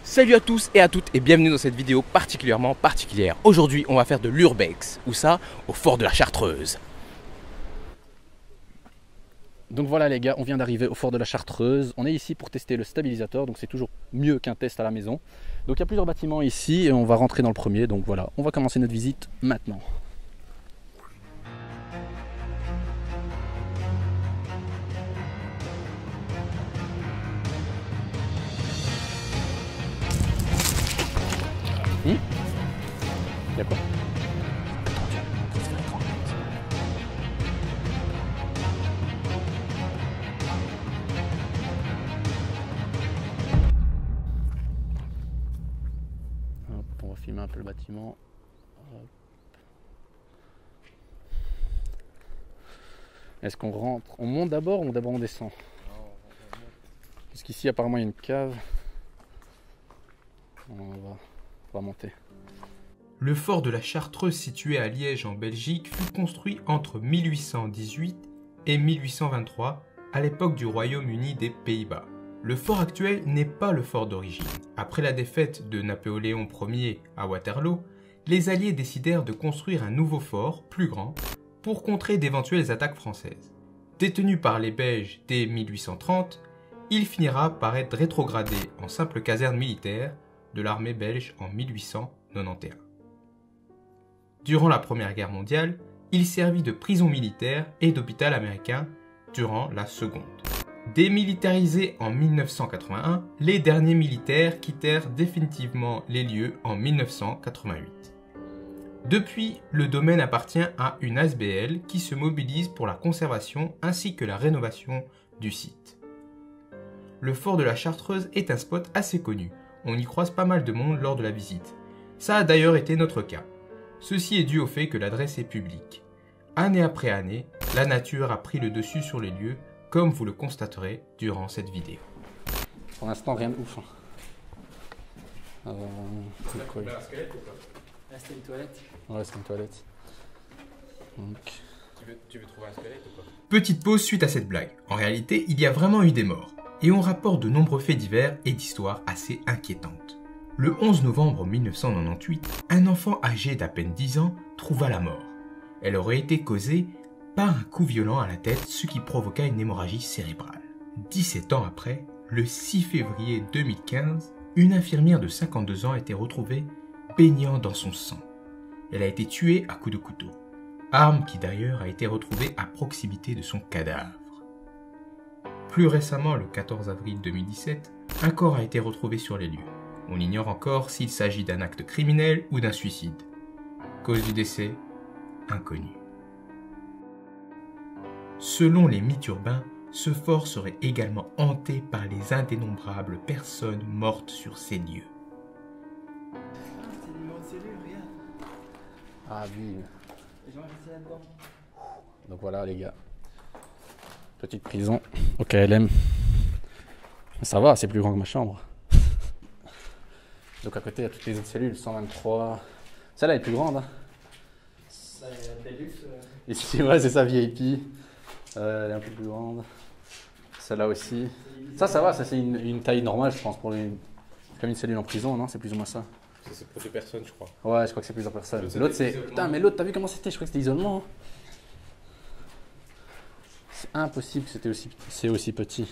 Salut à tous et à toutes et bienvenue dans cette vidéo particulièrement particulière. Aujourd'hui on va faire de l'urbex, ou ça, au fort de la Chartreuse. Donc voilà les gars, on vient d'arriver au fort de la Chartreuse. On est ici pour tester le stabilisateur, donc c'est toujours mieux qu'un test à la maison. Donc il y a plusieurs bâtiments ici et on va rentrer dans le premier. Donc voilà, on va commencer notre visite maintenant. Il y a quoi? Hop, on va filmer un peu le bâtiment. Est-ce qu'on rentre? On monte d'abord ou d'abord on descend? Parce qu'ici apparemment il y a une cave. On va monter. Le fort de la Chartreuse situé à Liège en Belgique fut construit entre 1818 et 1823 à l'époque du Royaume-Uni des Pays-Bas. Le fort actuel n'est pas le fort d'origine. Après la défaite de Napoléon Ier à Waterloo, les Alliés décidèrent de construire un nouveau fort, plus grand, pour contrer d'éventuelles attaques françaises. Détenu par les Belges dès 1830, il finira par être rétrogradé en simple caserne militaire de l'armée belge en 1891. Durant la Première Guerre mondiale, il servit de prison militaire et d'hôpital américain durant la Seconde. Démilitarisé en 1981, les derniers militaires quittèrent définitivement les lieux en 1988. Depuis, le domaine appartient à une ASBL qui se mobilise pour la conservation ainsi que la rénovation du site. Le fort de la Chartreuse est un spot assez connu. On y croise pas mal de monde lors de la visite. Ça a d'ailleurs été notre cas. Ceci est dû au fait que l'adresse est publique. Année après année, la nature a pris le dessus sur les lieux, comme vous le constaterez durant cette vidéo. Pour l'instant rien de ouf. C'est un squelette ou pas? Là c'était une toilette. Ouais, c'est une toilette. Donc... Tu veux trouver un squelette ou pas? Petite pause suite à cette blague. En réalité, il y a vraiment eu des morts. Et on rapporte de nombreux faits divers et d'histoires assez inquiétantes. Le 11 novembre 1998, un enfant âgé d'à peine 10 ans trouva la mort. Elle aurait été causée par un coup violent à la tête, ce qui provoqua une hémorragie cérébrale. 17 ans après, le 6 février 2015, une infirmière de 52 ans a été retrouvée baignant dans son sang. Elle a été tuée à coups de couteau, arme qui d'ailleurs a été retrouvée à proximité de son cadavre. Plus récemment, le 14 avril 2017, un corps a été retrouvé sur les lieux. On ignore encore s'il s'agit d'un acte criminel ou d'un suicide. Cause du décès, inconnue. Selon les mythes urbains, ce fort serait également hanté par les indénombrables personnes mortes sur ces lieux. C'est le numéro de cellule, regarde. Ah oui. Les gens restent là-dedans. Donc voilà les gars. Petite prison au KLM. Ça va, c'est plus grand que ma chambre. Donc à côté, il y a toutes les autres cellules, 123. Celle-là est plus grande. Hein. Deluxe. Ici, ouais, c'est ça, VIP. Elle est un peu plus grande. Celle-là aussi. Ça va, ça c'est une taille normale, je pense, pour comme une cellule en prison, non? C'est plus ou moins ça. C'est pour 2 personnes, je crois. Ouais, je crois que c'est plusieurs personnes. L'autre, c'est. Putain, mais l'autre, t'as vu comment c'était? Je crois que c'était isolement. C'est impossible que c'est aussi petit.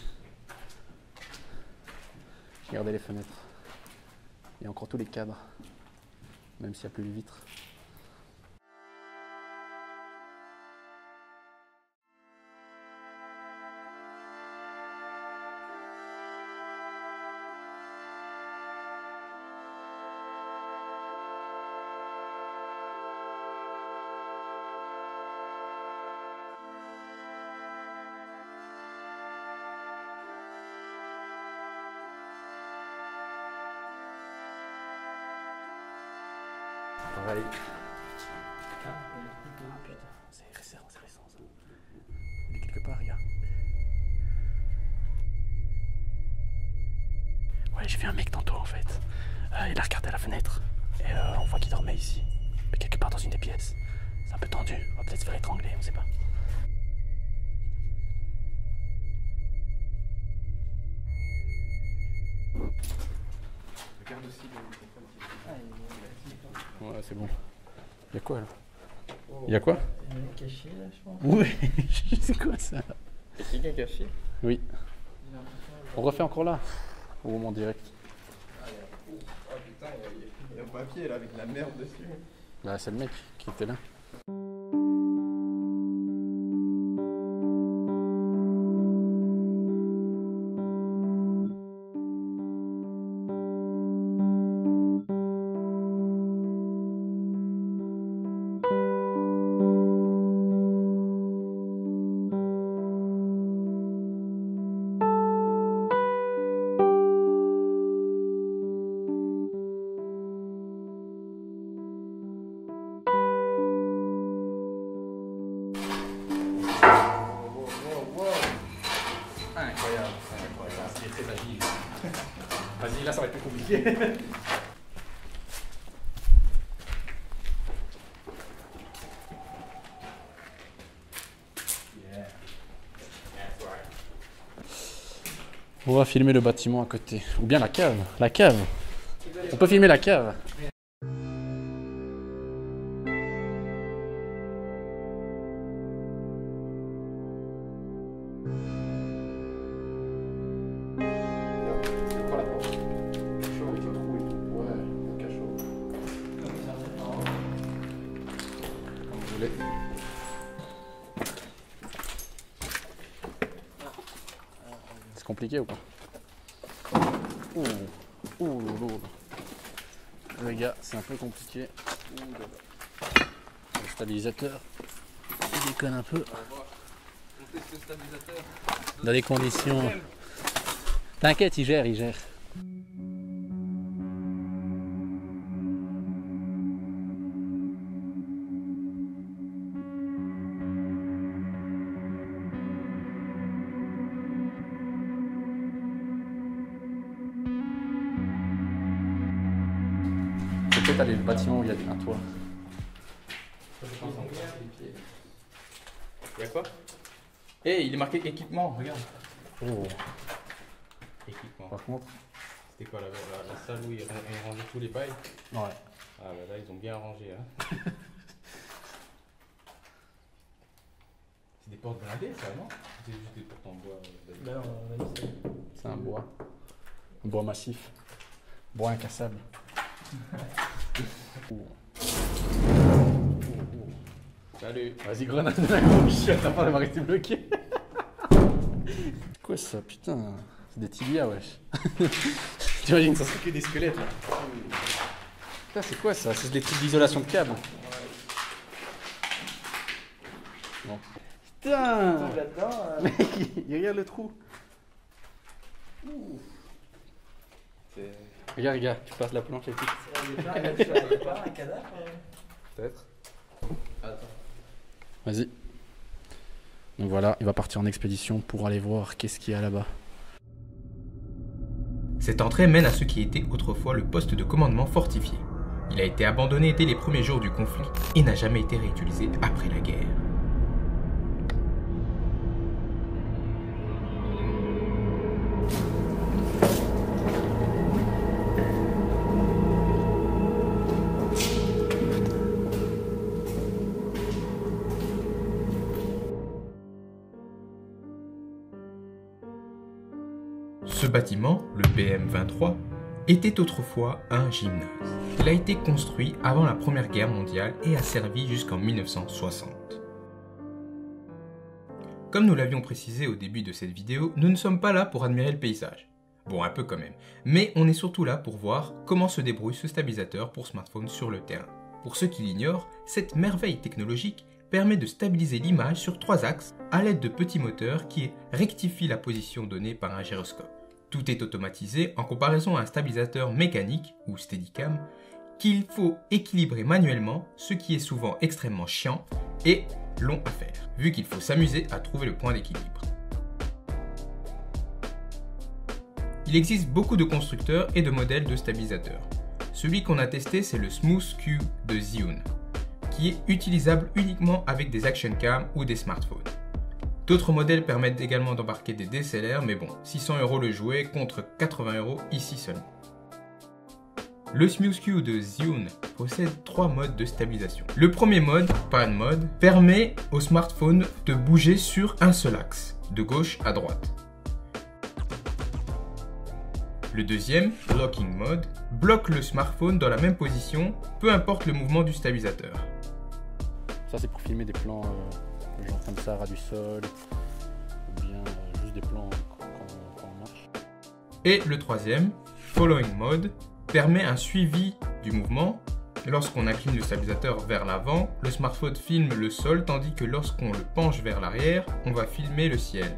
Regardez les fenêtres. Il y a encore tous les cadres, même s'il n'y a plus les vitres. Pareil. Ah putain, c'est récent ça. Il est quelque part, regarde. Ouais, j'ai vu un mec tantôt en fait. Il a regardé à la fenêtre et on voit qu'il dormait ici. Mais quelque part dans une des pièces. C'est un peu tendu, on va peut-être se faire étrangler, on sait pas. Regarde aussi le microphone. Ouais, c'est bon. Y'a quoi là? Y'a quoi? Il est caché là, je pense. Ouais, c'est quoi ça? Y'a quelqu'un caché? Oui. On refait encore là? Ou au moment direct? Oh putain, il y a un papier là avec de la merde dessus. Bah, c'est le mec qui était là. Incroyable, c'est très agile. Vas-y, là ça va être plus compliqué. On va filmer le bâtiment à côté. Ou bien la cave. La cave. On peut filmer la cave. C'est compliqué ou pas? Ouh, lourd. Les gars, c'est un peu compliqué. Le stabilisateur, il déconne un peu. On teste le stabilisateur. Dans des conditions. T'inquiète, il gère, il gère. Peut-être aller le bâtiment où il y a un toit. Il y a quoi? Eh, il est marqué équipement, regarde. Oh. Équipement. Par contre, C'était quoi la salle où ils rangeaient tous les pailles? ouais. Ah bah là, ils ont bien rangé. Hein. C'est des portes blindées, ça, non? C'est juste des portes en bois. Là, on a dit ça. C'est un bois. Un bois massif. Bois incassable. Salut. Vas-y, grenade de la gauche. T'as pas, elle va rester bloquée. Quoi ça, putain? C'est des tibias, wesh. T'imagines ça? C'est que des squelettes là. Putain, c'est quoi ça? C'est des trucs d'isolation de câble. Bon. Putain! Là-dedans, Mec, il regarde le trou. Regarde, regarde, tu passes la planche et tout. il y a pas un cadavre. Peut-être. Attends. Vas-y. Donc voilà, il va partir en expédition pour aller voir qu'est-ce qu'il y a là-bas. Cette entrée mène à ce qui était autrefois le poste de commandement fortifié. Il a été abandonné dès les premiers jours du conflit et n'a jamais été réutilisé après la guerre. Ce bâtiment, le BM23, était autrefois un gymnase. Il a été construit avant la Première Guerre mondiale et a servi jusqu'en 1960. Comme nous l'avions précisé au début de cette vidéo, nous ne sommes pas là pour admirer le paysage. Bon, un peu quand même. Mais on est surtout là pour voir comment se débrouille ce stabilisateur pour smartphone sur le terrain. Pour ceux qui l'ignorent, cette merveille technologique permet de stabiliser l'image sur 3 axes à l'aide de petits moteurs qui rectifient la position donnée par un gyroscope. Tout est automatisé en comparaison à un stabilisateur mécanique ou Steadicam qu'il faut équilibrer manuellement, ce qui est souvent extrêmement chiant et long à faire, vu qu'il faut s'amuser à trouver le point d'équilibre. Il existe beaucoup de constructeurs et de modèles de stabilisateurs. Celui qu'on a testé, c'est le Smooth Q de Zhiyun, qui est utilisable uniquement avec des action cam ou des smartphones. D'autres modèles permettent également d'embarquer des DSLR, mais bon, 600 € le jouet contre 80 € ici seulement. Le SmoothQ de Zhiyun possède 3 modes de stabilisation. Le premier mode, Pan Mode, permet au smartphone de bouger sur un seul axe, de gauche à droite. Le deuxième, Locking Mode, bloque le smartphone dans la même position, peu importe le mouvement du stabilisateur. Ça c'est pour filmer des plans genre comme ça, ras du sol, ou bien juste des plans quand on marche. Et le troisième, Following Mode, permet un suivi du mouvement. Lorsqu'on incline le stabilisateur vers l'avant, le smartphone filme le sol, tandis que lorsqu'on le penche vers l'arrière, on va filmer le ciel.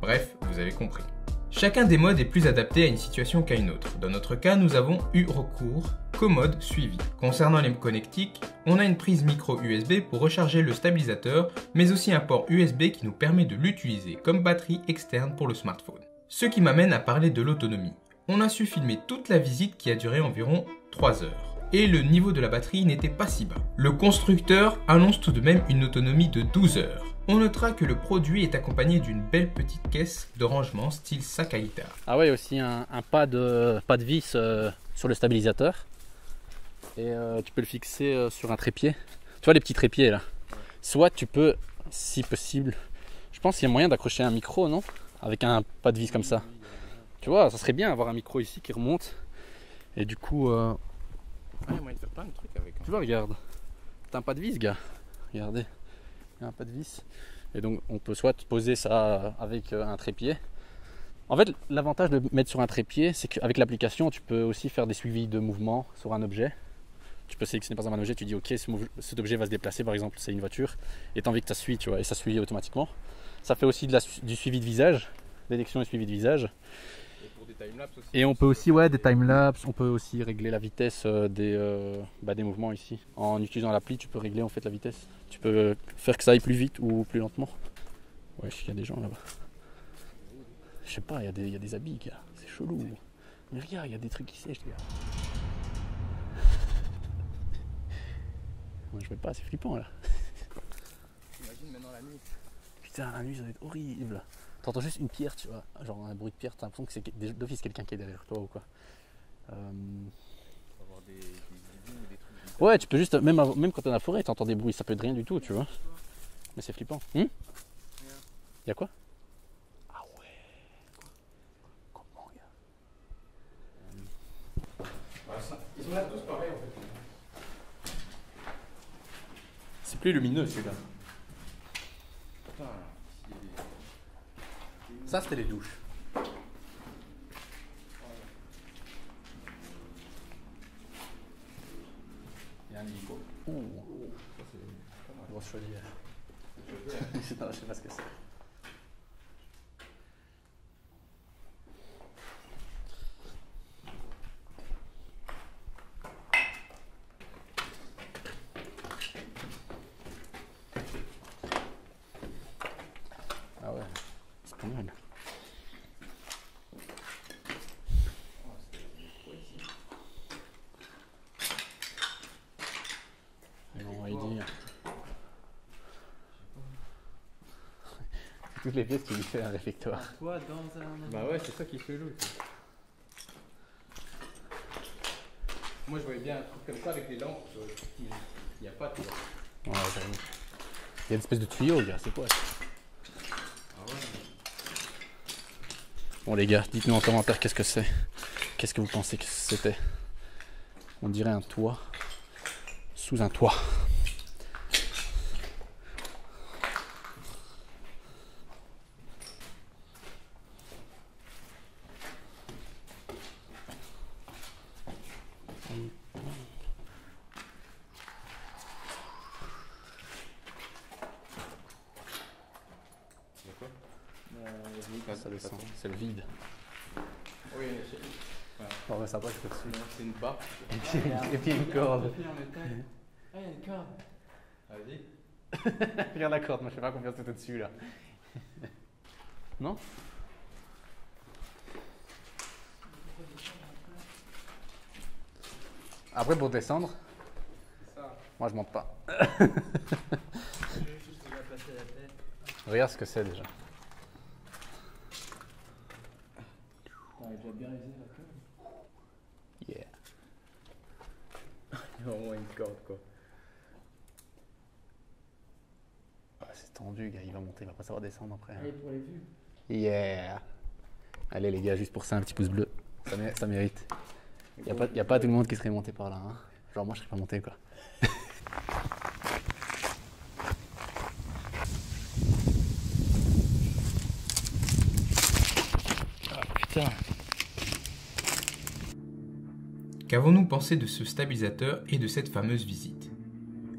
Bref, vous avez compris. Chacun des modes est plus adapté à une situation qu'à une autre. Dans notre cas, nous avons eu recours qu'au mode suivi. Concernant les connectiques, on a une prise micro USB pour recharger le stabilisateur, mais aussi un port USB qui nous permet de l'utiliser comme batterie externe pour le smartphone. Ce qui m'amène à parler de l'autonomie. On a su filmer toute la visite qui a duré environ 3 heures. Et le niveau de la batterie n'était pas si bas. Le constructeur annonce tout de même une autonomie de 12 heures. On notera que le produit est accompagné d'une belle petite caisse de rangement style sac à guitare. Ah ouais, aussi un pas de vis sur le stabilisateur. Et tu peux le fixer sur un trépied. Tu vois les petits trépieds là. Soit tu peux, si possible, je pense qu'il y a moyen d'accrocher un micro, non? Avec un pas de vis comme ça. Tu vois, ça serait bien avoir un micro ici qui remonte. Et du coup, il y a moyen de faire plein de trucs avec. tu vois, regarde. T'as un pas de vis, gars. Regardez. Il y a un pas de vis. Et donc, on peut soit poser ça avec un trépied. En fait, l'avantage de mettre sur un trépied, c'est qu'avec l'application, tu peux aussi faire des suivis de mouvement sur un objet. Tu peux sélectionner par exemple un objet, tu dis ok, cet objet va se déplacer, par exemple, c'est une voiture, et tu as envie que ça suit, tu vois, et ça suit automatiquement. Ça fait aussi du suivi de visage, détection et suivi de visage. Et pour des timelapses aussi. Et on peut aussi, ouais, des timelapses, on peut aussi régler la vitesse des mouvements ici. En utilisant l'appli, tu peux régler en fait la vitesse. Tu peux faire que ça aille plus vite ou plus lentement. Ouais, il y a des gens là-bas. Je sais pas, il y a des habits, gars. C'est chelou. Mais regarde, il y a des trucs qui sèchent, gars. Moi, je vais pas, c'est flippant là. Imagine maintenant la nuit. Putain, la nuit, ça va être horrible. T'entends juste une pierre, tu vois, genre un bruit de pierre, t'as l'impression que c'est d'office quelqu'un qui est derrière toi ou quoi. On va avoir des éboues ou des trucs. Ouais, tu peux juste, même quand t'es dans la forêt, t'entends des bruits, ça peut être rien du tout, tu vois. Mais c'est flippant. Y'a quoi? Ah ouais. Comment, gars? Ils sont là tous pareils en fait. C'est plus lumineux celui-là. Putain, il y a des... Ça, c'était les douches. Il y a un hélico. Ouh. Ça, c'est une grosse chaudière. Je sais pas ce que c'est. Ah ouais, c'est pas mal. Non, on va y dire. Toutes les pièces qui lui fait un réflectoire. Toi, dans un. Bah ouais, c'est ça qui fait l'eau. Moi je voyais bien un truc comme ça avec des lampes. Il n'y a pas de... Ouais, j'avoue. Il y a une espèce de tuyau, gars, c'est quoi ça? Bon les gars, dites-nous en commentaire qu'est-ce que c'est. Qu'est-ce que vous pensez que c'était? On dirait un toit. Sous un toit. Ça descend, c'est le vide. Oui, Oh, mais ça va, je peux dessus. c'est une barre. Et puis une corde. Ah, il y a une corde. Vas-y. Regarde la corde, moi je sais pas combien c'était dessus là. Non? Après pour descendre, moi je monte pas. Regarde ce que c'est déjà. On a déjà bien réalisé la corde. Yeah. Au moins une corde quoi. Ah, c'est tendu, gars, il va monter, il va pas savoir descendre après. Allez, pour les vues. Yeah. Allez les gars, juste pour ça, un petit pouce bleu. Ça mérite. Y a pas tout le monde qui serait monté par là. Hein. Genre moi, je serais pas monté quoi. Putain. Qu'avons-nous pensé de ce stabilisateur et de cette fameuse visite?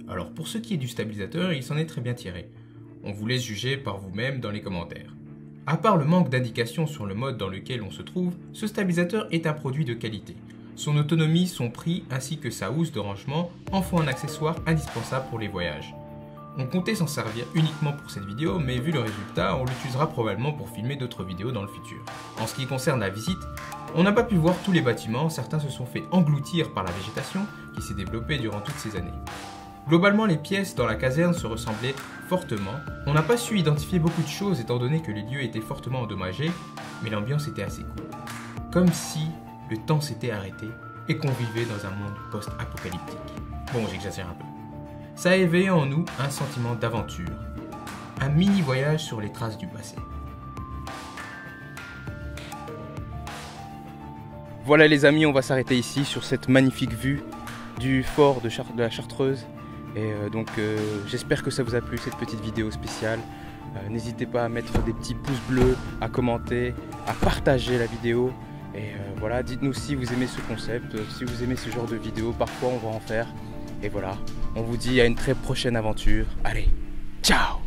Alors pour ce qui est du stabilisateur, il s'en est très bien tiré. On vous laisse juger par vous-même dans les commentaires. À part le manque d'indications sur le mode dans lequel on se trouve, ce stabilisateur est un produit de qualité. Son autonomie, son prix ainsi que sa housse de rangement en font un accessoire indispensable pour les voyages. On comptait s'en servir uniquement pour cette vidéo, mais vu le résultat, on l'utilisera probablement pour filmer d'autres vidéos dans le futur. En ce qui concerne la visite, on n'a pas pu voir tous les bâtiments, certains se sont fait engloutir par la végétation qui s'est développée durant toutes ces années. Globalement, les pièces dans la caserne se ressemblaient fortement. On n'a pas su identifier beaucoup de choses étant donné que les lieux étaient fortement endommagés, mais l'ambiance était assez cool. Comme si le temps s'était arrêté et qu'on vivait dans un monde post-apocalyptique. Bon, j'exagère un peu. Ça a éveillé en nous un sentiment d'aventure, un mini voyage sur les traces du passé. Voilà les amis, on va s'arrêter ici sur cette magnifique vue du fort de la Chartreuse. Et j'espère que ça vous a plu cette petite vidéo spéciale. N'hésitez pas à mettre des petits pouces bleus, à commenter, à partager la vidéo. Et voilà, dites-nous si vous aimez ce concept, si vous aimez ce genre de vidéo, parfois on va en faire. Et voilà, on vous dit à une très prochaine aventure. Allez, ciao!